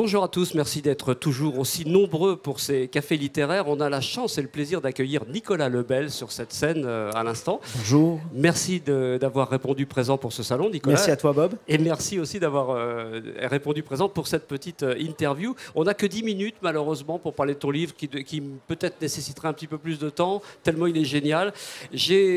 Bonjour à tous, merci d'être toujours aussi nombreux pour ces cafés littéraires. On a la chance et le plaisir d'accueillir Nicolas Lebel sur cette scène à l'instant. Bonjour. Merci d'avoir répondu présent pour ce salon, Nicolas. Merci à toi, Bob. Et merci aussi d'avoir répondu présent pour cette petite interview. On n'a que 10 minutes, malheureusement, pour parler de ton livre qui peut-être nécessiterait un petit peu plus de temps, tellement il est génial.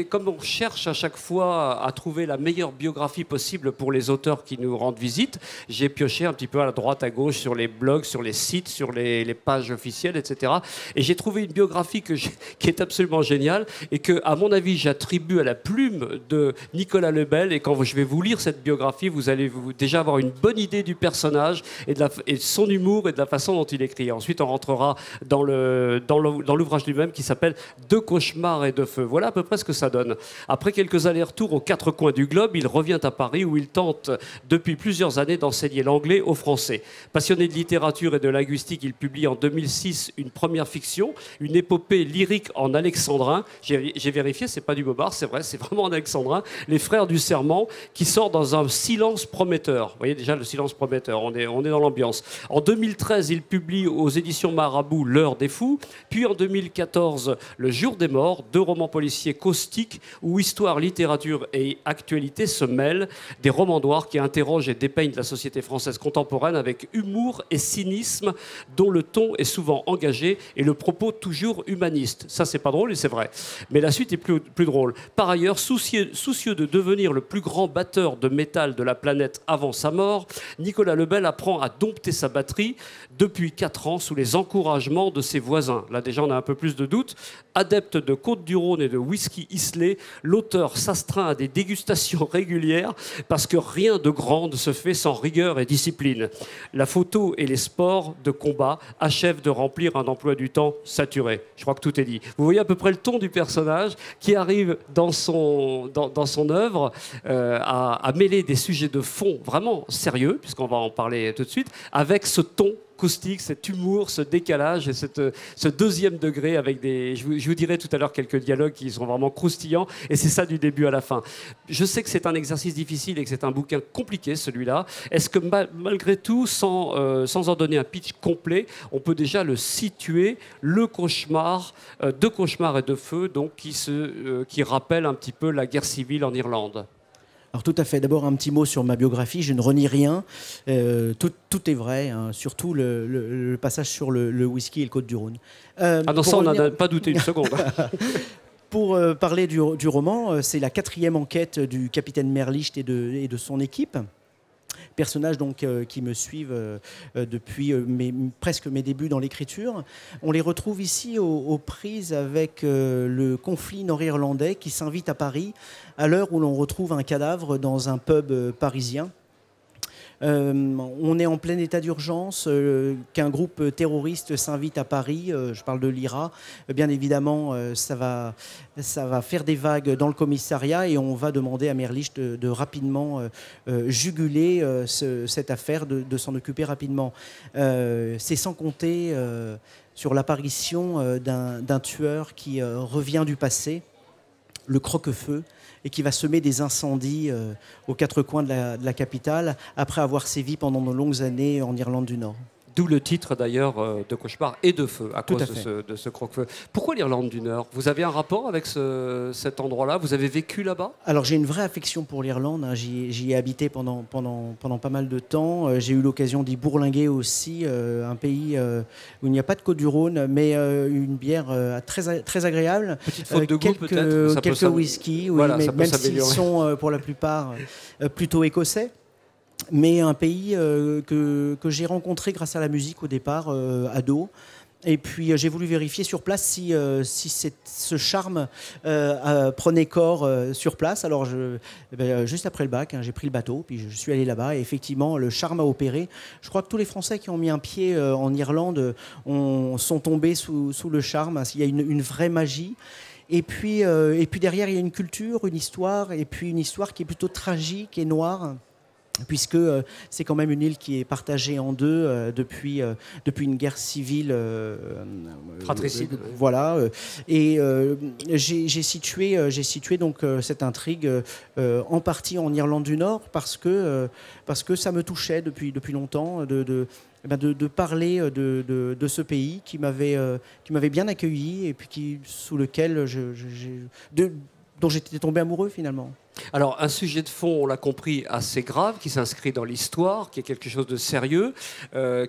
Comme on cherche à chaque fois à trouver la meilleure biographie possible pour les auteurs qui nous rendent visite, j'ai pioché un petit peu à la droite, à gauche, sur les blogs, sur les sites, sur les pages officielles, etc. Et j'ai trouvé une biographie qui est absolument géniale et que, à mon avis, j'attribue à la plume de Nicolas Lebel. Et quand je vais vous lire cette biographie, vous allez déjà avoir une bonne idée du personnage et de son humour et de la façon dont il écrit. Ensuite, on rentrera dans l'ouvrage lui-même qui s'appelle « Deux cauchemars et deux feux ». Voilà à peu près ce que ça donne. Après quelques allers-retours aux quatre coins du globe, il revient à Paris où il tente depuis plusieurs années d'enseigner l'anglais aux Français. Passionné de littérature et de linguistique, il publie en 2006 une première fiction, une épopée lyrique en alexandrin. J'ai vérifié, c'est pas du Bobard, c'est vrai, c'est vraiment en alexandrin. Les Frères du Serment, qui sort dans un silence prometteur. Vous voyez déjà le silence prometteur, on est dans l'ambiance. En 2013, il publie aux éditions Marabout L'Heure des Fous. Puis en 2014, Le Jour des Morts, deux romans policiers caustiques où histoire, littérature et actualité se mêlent. Des romans noirs qui interrogent et dépeignent la société française contemporaine avec humour et cynisme, dont le ton est souvent engagé et le propos toujours humaniste. Ça, c'est pas drôle et c'est vrai. Mais la suite est plus drôle. Par ailleurs, soucieux de devenir le plus grand batteur de métal de la planète avant sa mort, Nicolas Lebel apprend à dompter sa batterie depuis 4 ans sous les encouragements de ses voisins. Là, déjà, on a un peu plus de doutes. Adepte de Côte-du-Rhône et de whisky Islay, l'auteur s'astreint à des dégustations régulières parce que rien de grand ne se fait sans rigueur et discipline. La photo et les sports de combat achèvent de remplir un emploi du temps saturé. Je crois que tout est dit. Vous voyez à peu près le ton du personnage qui arrive dans son œuvre à mêler des sujets de fond vraiment sérieux, puisqu'on va en parler tout de suite, avec ce ton caustique, cet humour, ce décalage et ce deuxième degré avec je vous dirai tout à l'heure quelques dialogues qui sont vraiment croustillants et c'est ça du début à la fin. Je sais que c'est un exercice difficile et que c'est un bouquin compliqué celui-là. Est-ce que malgré tout, sans en donner un pitch complet, on peut déjà le situer, le cauchemar, Deux cauchemars et deux feux, donc qui rappelle un petit peu la guerre civile en Irlande? Alors tout à fait. D'abord un petit mot sur ma biographie. Je ne renie rien. Tout est vrai, hein, surtout le passage sur le whisky et le Côte-du-Rhône. Ah non, ça on n'a pas douté une seconde. Pour parler du roman, c'est la 4e enquête du capitaine Merlicht et de son équipe. Personnages donc, qui me suivent depuis presque mes débuts dans l'écriture. On les retrouve ici aux prises avec le conflit nord-irlandais qui s'invite à Paris à l'heure où l'on retrouve un cadavre dans un pub parisien. On est en plein état d'urgence, qu'un groupe terroriste s'invite à Paris, je parle de l'IRA. Bien évidemment, ça va faire des vagues dans le commissariat et on va demander à Merlicht de rapidement juguler cette affaire, de s'en occuper rapidement. C'est sans compter sur l'apparition d'un tueur qui revient du passé, le croque-feu, et qui va semer des incendies aux 4 coins de la capitale, après avoir sévi pendant de longues années en Irlande du Nord. D'où le titre d'ailleurs de Cauchemar et de Feu, à cause de ce croque-feu. Pourquoi l'Irlande du Nord? Vous avez un rapport avec cet endroit-là? Vous avez vécu là-bas? Alors j'ai une vraie affection pour l'Irlande, hein. J'y ai habité pendant pas mal de temps. J'ai eu l'occasion d'y bourlinguer aussi, un pays où il n'y a pas de Côte-du-Rhône, mais une bière très agréable. Petite faute de goût peut-être? Quelques whisky, oui, voilà, mais même s'ils sont pour la plupart plutôt écossais. Mais un pays que j'ai rencontré grâce à la musique au départ, ado. Et puis j'ai voulu vérifier sur place si ce charme prenait corps sur place. Alors juste après le bac, hein, j'ai pris le bateau, puis je suis allé là-bas. Et effectivement, le charme a opéré. Je crois que tous les Français qui ont mis un pied en Irlande sont tombés sous le charme. Il y a une vraie magie. Et puis derrière, il y a une culture, une histoire, et puis une histoire qui est plutôt tragique et noire, puisque c'est quand même une île qui est partagée en deux depuis une guerre civile fratricide. Voilà. Et j'ai situé donc cette intrigue en partie en Irlande du Nord parce que ça me touchait depuis longtemps de parler de ce pays qui m'avait bien accueilli et puis sous lequel dont j'étais tombé amoureux finalement. Alors, un sujet de fond, on l'a compris, assez grave, qui s'inscrit dans l'histoire, qui est quelque chose de sérieux,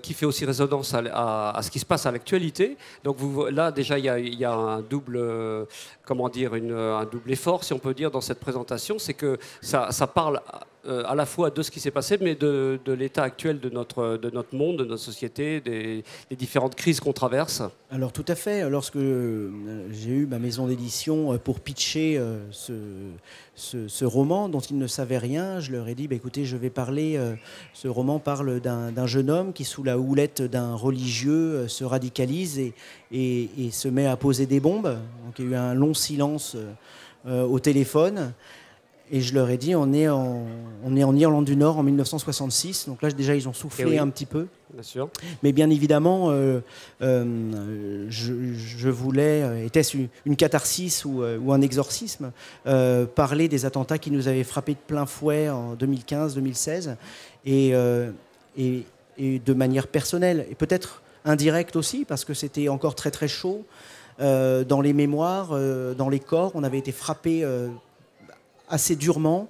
qui fait aussi résonance à ce qui se passe à l'actualité. Donc là, déjà, il y a un double, un double effort, si on peut dire, dans cette présentation. C'est que ça parle à la fois de ce qui s'est passé, mais de l'état actuel de notre monde, de notre société, des différentes crises qu'on traverse. Alors tout à fait. Lorsque j'ai eu ma maison d'édition pour pitcher ce roman dont ils ne savaient rien, je leur ai dit, écoutez, je vais parler, ce roman parle d'un jeune homme qui, sous la houlette d'un religieux, se radicalise et se met à poser des bombes. Donc il y a eu un long silence au téléphone. Et je leur ai dit, on est en Irlande du Nord en 1966. Donc là, déjà, ils ont soufflé un petit peu. Bien sûr. Mais bien évidemment, je voulais, était-ce une catharsis ou un exorcisme, parler des attentats qui nous avaient frappés de plein fouet en 2015-2016 et de manière personnelle. Et peut-être indirecte aussi, parce que c'était encore très très chaud. Dans les mémoires, dans les corps, on avait été frappés assez durement.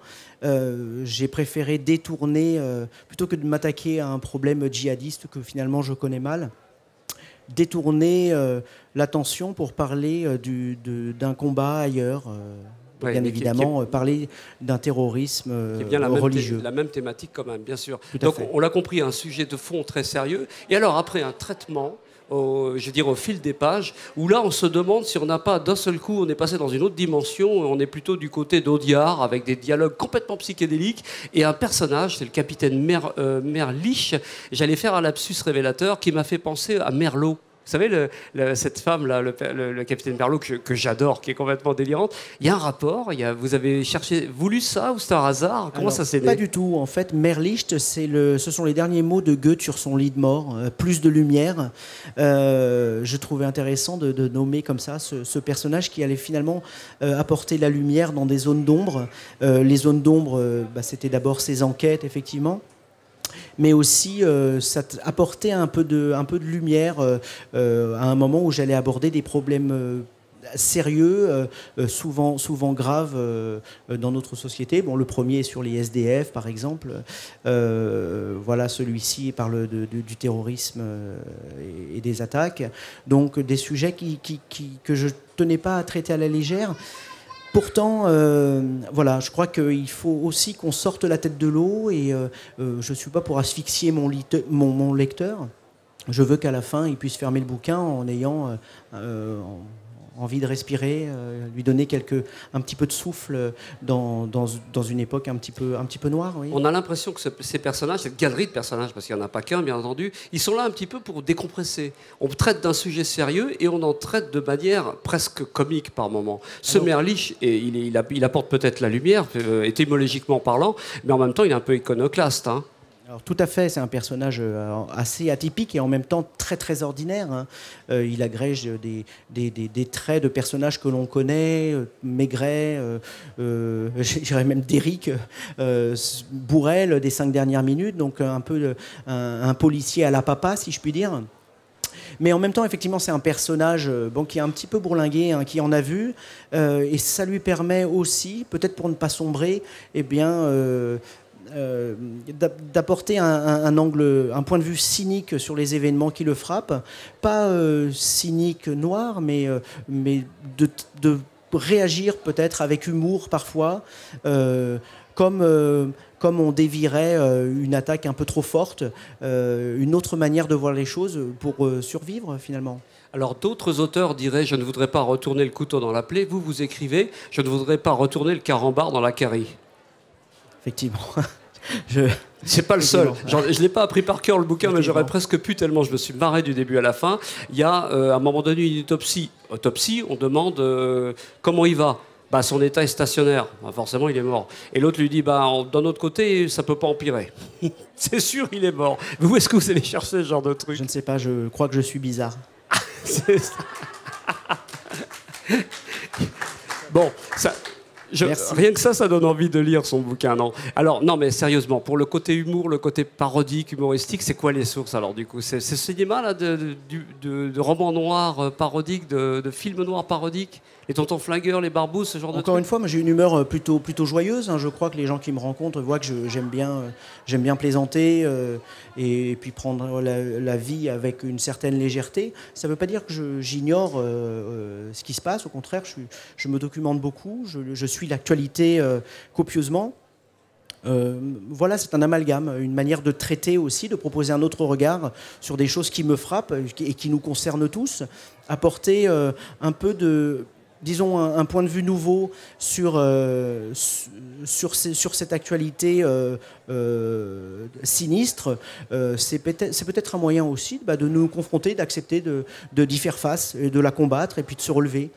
J'ai préféré détourner, plutôt que de m'attaquer à un problème djihadiste que finalement je connais mal, détourner l'attention pour parler d'un combat ailleurs. Bien évidemment, parler d'un terrorisme religieux. La même thématique quand même, bien sûr. Donc on l'a compris, un sujet de fond très sérieux. Et alors après un traitement, au fil des pages, où là on se demande si on n'a pas d'un seul coup, on est passé dans une autre dimension, on est plutôt du côté d'Audiard, avec des dialogues complètement psychédéliques, et un personnage, c'est le capitaine Merlich, j'allais faire un lapsus révélateur qui m'a fait penser à Merlot. Vous savez, cette femme-là, le capitaine Merlot, que j'adore, qui est complètement délirante, il y a un rapport, vous avez voulu ça ou c'est un hasard? Comment ça s'est né? Pas du tout. En fait, Merlicht, ce sont les derniers mots de Goethe sur son lit de mort. Plus de lumière. Je trouvais intéressant de nommer comme ça ce personnage qui allait finalement apporter la lumière dans des zones d'ombre. Les zones d'ombre, c'était d'abord ses enquêtes, effectivement. Mais aussi ça apportait un peu de lumière à un moment où j'allais aborder des problèmes sérieux, souvent graves dans notre société. Bon, le premier est sur les SDF, par exemple. Voilà, celui-ci parle du terrorisme et des attaques. Donc des sujets que je ne tenais pas à traiter à la légère. Pourtant, voilà, je crois qu'il faut aussi qu'on sorte la tête de l'eau et je ne suis pas pour asphyxier mon lecteur. Je veux qu'à la fin, il puisse fermer le bouquin en ayant envie de respirer, lui donner un petit peu de souffle dans une époque un petit peu noire. Oui. On a l'impression que ces personnages, cette galerie de personnages, parce qu'il n'y en a pas qu'un, bien entendu, ils sont là un petit peu pour décompresser. On traite d'un sujet sérieux et on en traite de manière presque comique par moments. Ce Merlich, il apporte peut-être la lumière, étymologiquement parlant, mais en même temps, il est un peu iconoclaste. Hein. Alors, tout à fait, c'est un personnage assez atypique et en même temps très très ordinaire. Hein. Il agrège des traits de personnages que l'on connaît, Maigret, j'irais même d'Éric, Bourrel des 5 dernières minutes, donc un peu un policier à la papa, si je puis dire. Mais en même temps, effectivement, c'est un personnage qui est un petit peu bourlingué, hein, qui en a vu, et ça lui permet aussi, peut-être pour ne pas sombrer, d'apporter un angle, un point de vue cynique sur les événements qui le frappent, pas cynique noir, mais de réagir peut-être avec humour parfois, comme on dévierait une attaque un peu trop forte, une autre manière de voir les choses pour survivre finalement. Alors d'autres auteurs diraient « je ne voudrais pas retourner le couteau dans la plaie ». Vous écrivez « je ne voudrais pas retourner le carambar dans la carie ». Effectivement. C'est pas le seul. Je ne l'ai pas appris par cœur le bouquin, mais j'aurais presque pu tellement je me suis marré du début à la fin. Il y a à un moment donné une autopsie. On demande comment il va. Son état est stationnaire. Forcément, il est mort. Et l'autre lui dit d'un autre côté, ça peut pas empirer. C'est sûr, il est mort. Où est-ce que vous allez chercher ce genre de truc? Je ne sais pas, je crois que je suis bizarre. C'est ça. Bon, ça. Rien que ça donne envie de lire son bouquin, non? Alors, non, mais sérieusement, pour le côté humour, le côté parodique, humoristique, c'est quoi les sources, alors, du coup? C'est ce cinéma, là, de romans noirs parodiques, de films noirs parodiques? Les tontons flingueurs, les barbouzes, ce genre de trucs? Encore une fois, moi j'ai une humeur plutôt joyeuse. Je crois que les gens qui me rencontrent voient que j'aime bien plaisanter et puis prendre la vie avec une certaine légèreté. Ça ne veut pas dire que j'ignore ce qui se passe. Au contraire, je me documente beaucoup. Je suis l'actualité copieusement. Voilà, c'est un amalgame, une manière de traiter aussi, de proposer un autre regard sur des choses qui me frappent et qui nous concernent tous. Apporter un peu de... disons, un point de vue nouveau sur cette actualité sinistre, c'est peut-être un moyen aussi de nous confronter, d'accepter d'y faire face, et de la combattre et puis de se relever.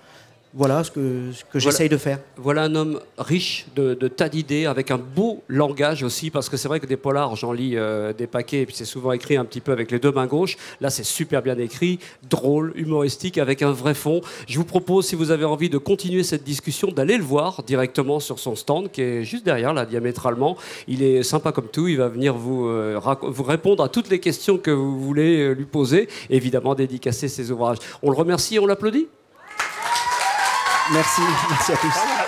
Voilà ce que j'essaye de faire. Voilà un homme riche de tas d'idées, avec un beau langage aussi, parce que c'est vrai que des polars, j'en lis des paquets, et puis c'est souvent écrit un petit peu avec les deux mains gauches. Là, c'est super bien écrit, drôle, humoristique, avec un vrai fond. Je vous propose, si vous avez envie de continuer cette discussion, d'aller le voir directement sur son stand, qui est juste derrière, là, diamétralement. Il est sympa comme tout, il va venir vous répondre à toutes les questions que vous voulez lui poser, évidemment dédicacer ses ouvrages. On le remercie et on l'applaudit. Merci à tous.